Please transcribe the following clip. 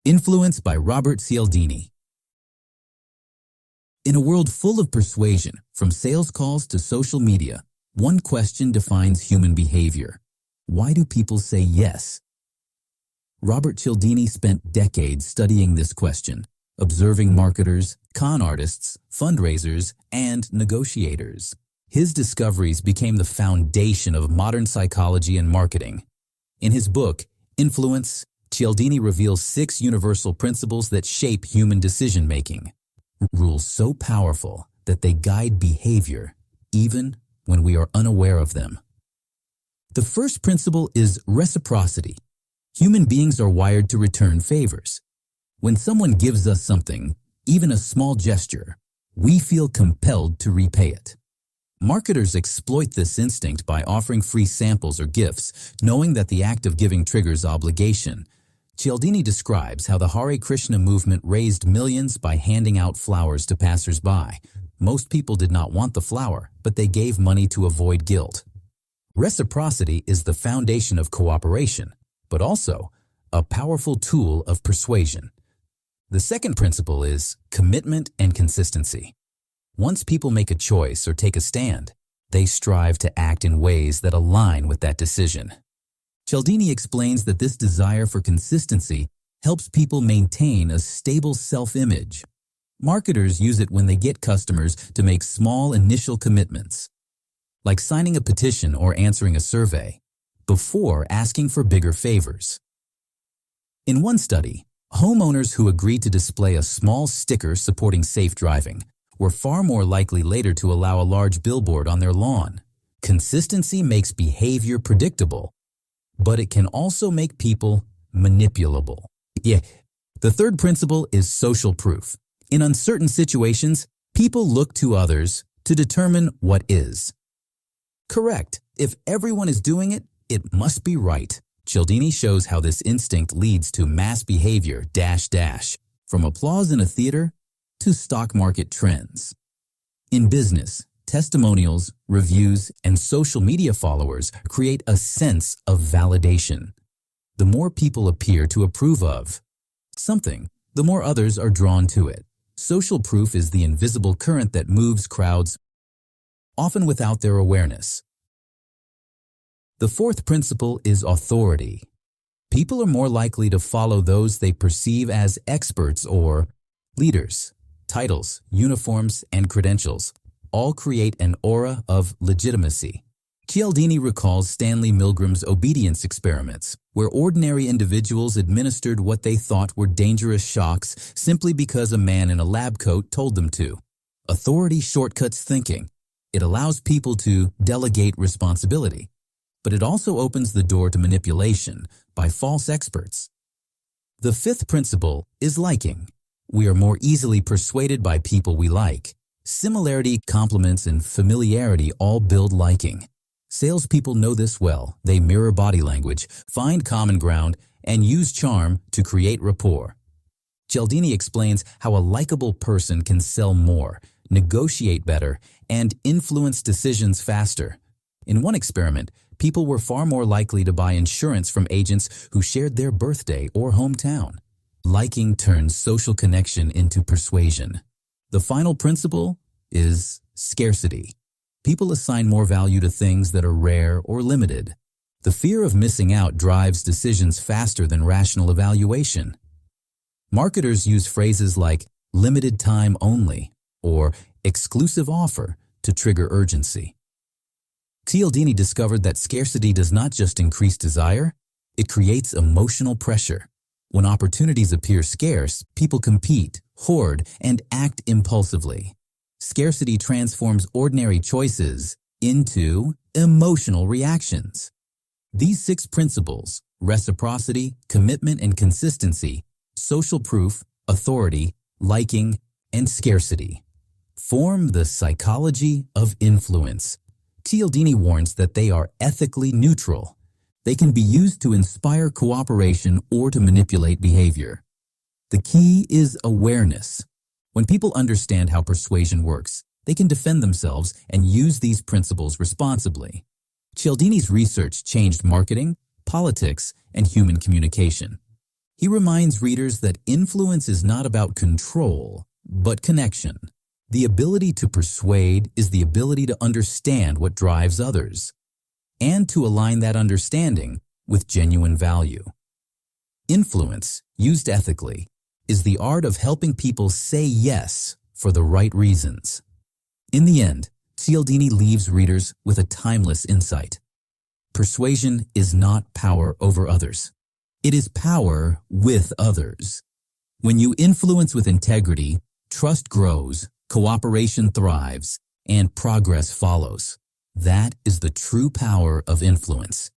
Influence by Robert Cialdini. In a world full of persuasion, from sales calls to social media, one question defines human behavior. Why do people say yes? Robert Cialdini spent decades studying this question, observing marketers, con artists, fundraisers, and negotiators. His discoveries became the foundation of modern psychology and marketing. In his book, Influence, Cialdini reveals 6 universal principles that shape human decision-making. Rules so powerful that they guide behavior, even when we are unaware of them. The first principle is reciprocity. Human beings are wired to return favors. When someone gives us something, even a small gesture, we feel compelled to repay it. Marketers exploit this instinct by offering free samples or gifts, knowing that the act of giving triggers obligation. Cialdini describes how the Hare Krishna movement raised millions by handing out flowers to passers-by. Most people did not want the flower, but they gave money to avoid guilt. Reciprocity is the foundation of cooperation, but also a powerful tool of persuasion. The second principle is commitment and consistency. Once people make a choice or take a stand, they strive to act in ways that align with that decision. Cialdini explains that this desire for consistency helps people maintain a stable self-image. Marketers use it when they get customers to make small initial commitments, like signing a petition or answering a survey, before asking for bigger favors. In one study, homeowners who agreed to display a small sticker supporting safe driving were far more likely later to allow a large billboard on their lawn. Consistency makes behavior predictable, but it can also make people manipulable. The third principle is social proof. In uncertain situations, people look to others to determine what is correct. If everyone is doing it, it must be right. Cialdini shows how this instinct leads to mass behavior -- from applause in a theater to stock market trends. In business, testimonials, reviews, and social media followers create a sense of validation. The more people appear to approve of something, the more others are drawn to it. Social proof is the invisible current that moves crowds, often without their awareness. The fourth principle is authority. People are more likely to follow those they perceive as experts or leaders. Titles, uniforms, and credentials all create an aura of legitimacy. Cialdini recalls Stanley Milgram's obedience experiments, where ordinary individuals administered what they thought were dangerous shocks simply because a man in a lab coat told them to. Authority shortcuts thinking. It allows people to delegate responsibility, but it also opens the door to manipulation by false experts. The fifth principle is liking. We are more easily persuaded by people we like. Similarity, compliments, and familiarity all build liking. Salespeople know this well. They mirror body language, find common ground, and use charm to create rapport. Cialdini explains how a likable person can sell more, negotiate better, and influence decisions faster. In one experiment, people were far more likely to buy insurance from agents who shared their birthday or hometown. Liking turns social connection into persuasion. The final principle is scarcity. People assign more value to things that are rare or limited. The fear of missing out drives decisions faster than rational evaluation. Marketers use phrases like limited time only or exclusive offer to trigger urgency. Cialdini discovered that scarcity does not just increase desire, it creates emotional pressure. When opportunities appear scarce, people compete, hoard, and act impulsively. Scarcity transforms ordinary choices into emotional reactions. These 6 principles, reciprocity, commitment and consistency, social proof, authority, liking, and scarcity, form the psychology of influence. Cialdini warns that they are ethically neutral. They can be used to inspire cooperation or to manipulate behavior. The key is awareness. When people understand how persuasion works, they can defend themselves and use these principles responsibly. Cialdini's research changed marketing, politics, and human communication. He reminds readers that influence is not about control, but connection. The ability to persuade is the ability to understand what drives others, and to align that understanding with genuine value. Influence, used ethically, is the art of helping people say yes for the right reasons. In the end, Cialdini leaves readers with a timeless insight. Persuasion is not power over others. It is power with others. When you influence with integrity, trust grows, cooperation thrives, and progress follows. That is the true power of influence.